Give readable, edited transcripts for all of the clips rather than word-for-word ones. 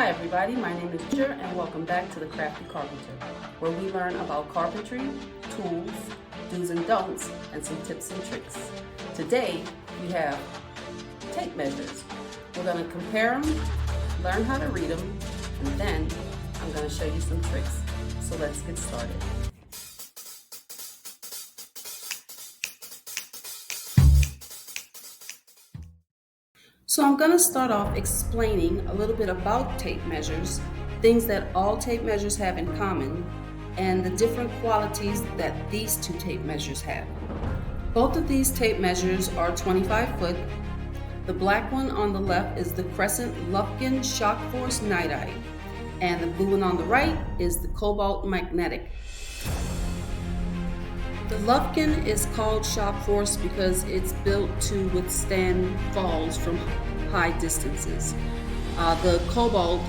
Hi everybody, my name is Ginger and welcome back to The Crafty Carpenter, where we learn about carpentry, tools, do's and don'ts, and some tips and tricks. Today we have tape measures. We're going to compare them, learn how to read them, and then I'm going to show you some tricks. So let's get started. So I'm going to start off explaining a little bit about tape measures, things that all tape measures have in common, and the different qualities that these two tape measures have. Both of these tape measures are 25 foot. The black one on the left is the Crescent Lufkin Shock Force Nite-Eye, and the blue one on the right is the Cobalt Magnetic. The Lufkin is called Shock Force because it's built to withstand falls from high distances. The Cobalt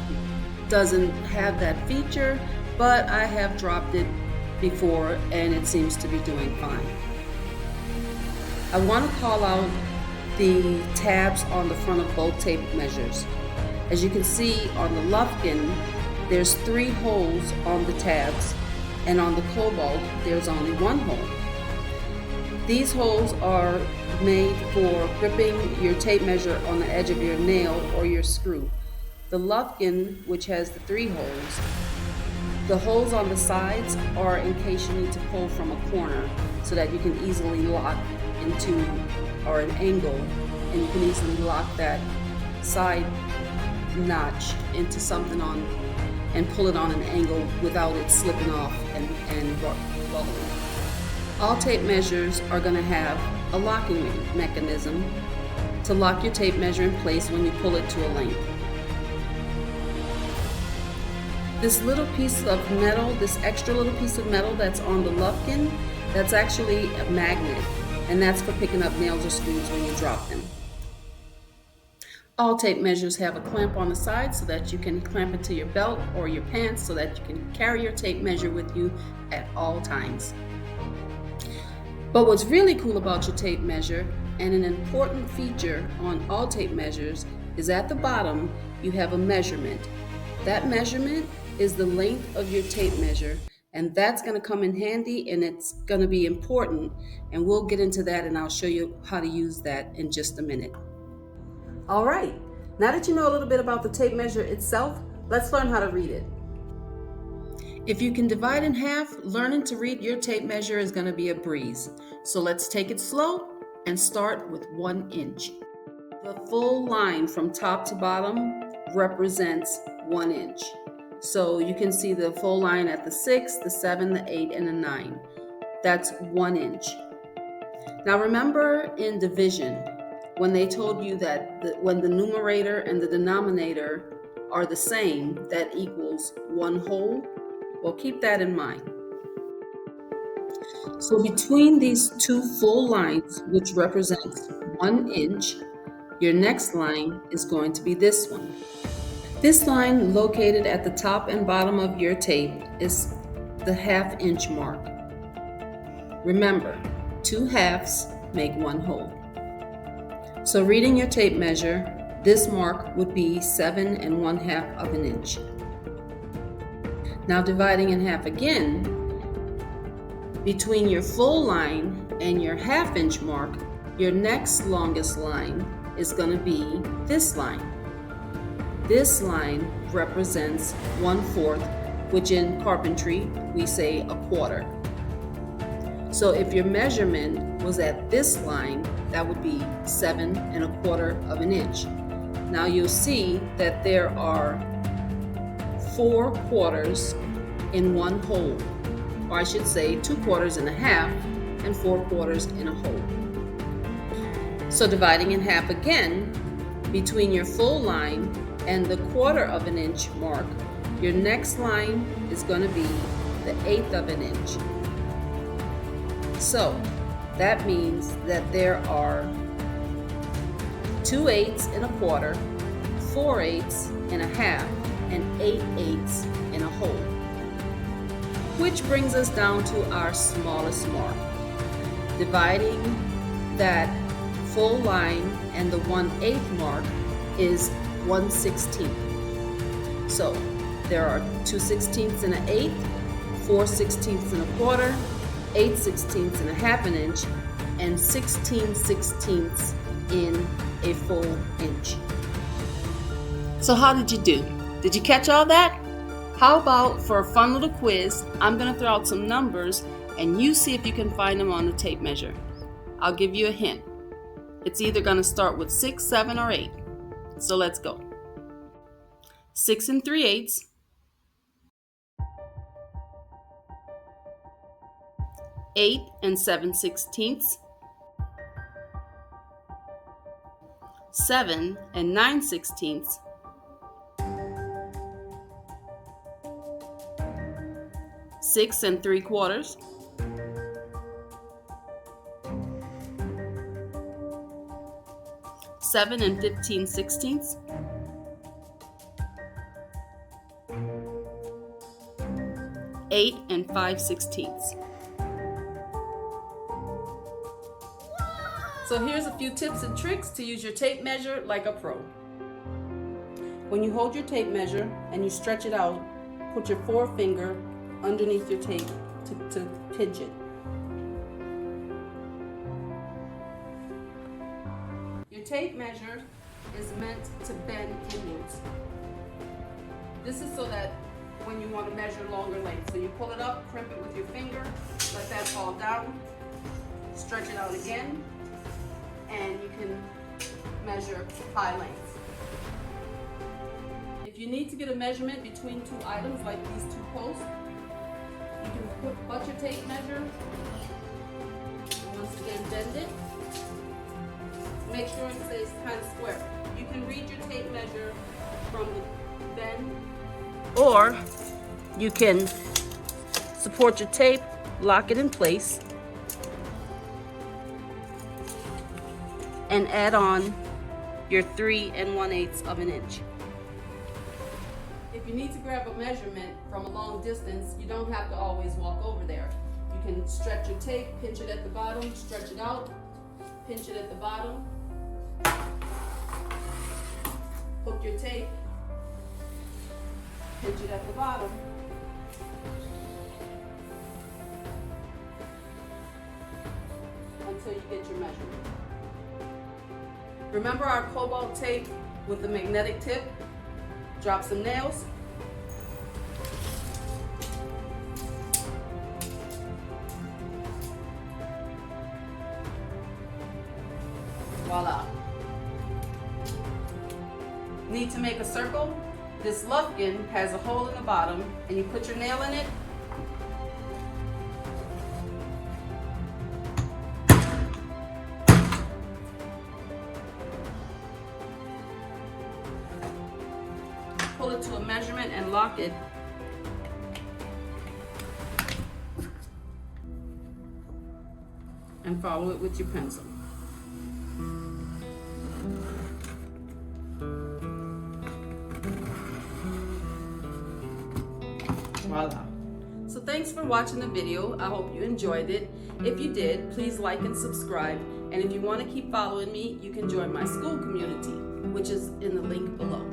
doesn't have that feature, but I have dropped it before and it seems to be doing fine. I want to call out the tabs on the front of both tape measures. As you can see on the Lufkin, there's 3 holes on the tabs, and on the Cobalt, there's only 1 hole. These holes are made for gripping your tape measure on the edge of your nail or your screw. The Lufkin, which has the 3 holes, the holes on the sides are in case you need to pull from a corner so that you can easily lock into, or an angle, and you can easily lock that side notch into something on and pull it on an angle without it slipping off and buckling. All tape measures are going to have a locking mechanism to lock your tape measure in place when you pull it to a length. This little piece of metal, this extra little piece of metal that's on the Lufkin, that's actually a magnet, and that's for picking up nails or screws when you drop them. All tape measures have a clamp on the side so that you can clamp it to your belt or your pants so that you can carry your tape measure with you at all times. But what's really cool about your tape measure, and an important feature on all tape measures, is at the bottom you have a measurement. That measurement is the length of your tape measure, and that's going to come in handy and it's going to be important, and we'll get into that and I'll show you how to use that in just a minute. All right, now that you know a little bit about the tape measure itself, let's learn how to read it. If you can divide in half, learning to read your tape measure is going to be a breeze. So let's take it slow and start with 1 inch. The full line from top to bottom represents 1 inch. So you can see the full line at the 6, the 7, the 8, and the 9. That's 1 inch. Now remember in division, when they told you that when the numerator and the denominator are the same, that equals 1 whole. Well, keep that in mind. So between these 2 full lines, which represents 1 inch, your next line is going to be this one. This line located at the top and bottom of your tape is the 1/2 inch mark. Remember, 2 halves make 1 whole. So reading your tape measure, this mark would be 7 1/2 of an inch. Now dividing in half again, between your full line and your 1/2 inch mark, your next longest line is going to be this line. This line represents 1/4, which in carpentry we say a quarter. So if your measurement was at this line, that would be 7 1/4 of an inch. Now you'll see that there are 4 quarters in 1 whole, or I should say 2 quarters and a half and 4 quarters in a whole. So dividing in half again, between your full line and the 1/4 of an inch mark, your next line is going to be the 1/8 of an inch. So that means that there are 2/8 in a quarter, 4/8 in a half, and 8/8 in a whole. Which brings us down to our smallest mark. Dividing that full line and the 1/8 mark is 1/16. So there are 2/16 and an eighth, 4/16 and a quarter, 8/16 and a half an inch, and 16/16 in a full inch. So how did you do? Did you catch all that? How about for a fun little quiz, I'm going to throw out some numbers and you see if you can find them on the tape measure. I'll give you a hint. It's either going to start with 6, 7, or 8. So let's go. 6 3/8. 8 7/16. 7 9/16. 6 3/4. 7 15/16. 8 5/16. So here's a few tips and tricks to use your tape measure like a pro. When you hold your tape measure and you stretch it out, put your forefinger underneath your tape to pinch it. Your tape measure is meant to bend inwards. This is so that when you want to measure longer length. So you pull it up, crimp it with your finger, let that fall down, stretch it out again, and you can measure high lengths. If you need to get a measurement between two items like these two posts, you can butt your tape measure, once again bend it, make sure it stays kind of square. You can read your tape measure from the bend, or you can support your tape, lock it in place, and add on your 3 1/8 of an inch. If you need to grab a measurement from a long distance, you don't have to always walk over there. You can stretch your tape, pinch it at the bottom, stretch it out, pinch it at the bottom, hook your tape, pinch it at the bottom, until you get your measurement. Remember our cobalt tape with the magnetic tip? Drop some nails. Voila. Need to make a circle? This Lufkin has a hole in the bottom, and you put your nail in it. Pull it to a measurement and lock it. And follow it with your pencil. Voila. So thanks for watching the video. I hope you enjoyed it. If you did, please like and subscribe. And if you want to keep following me, you can join my school community, which is in the link below.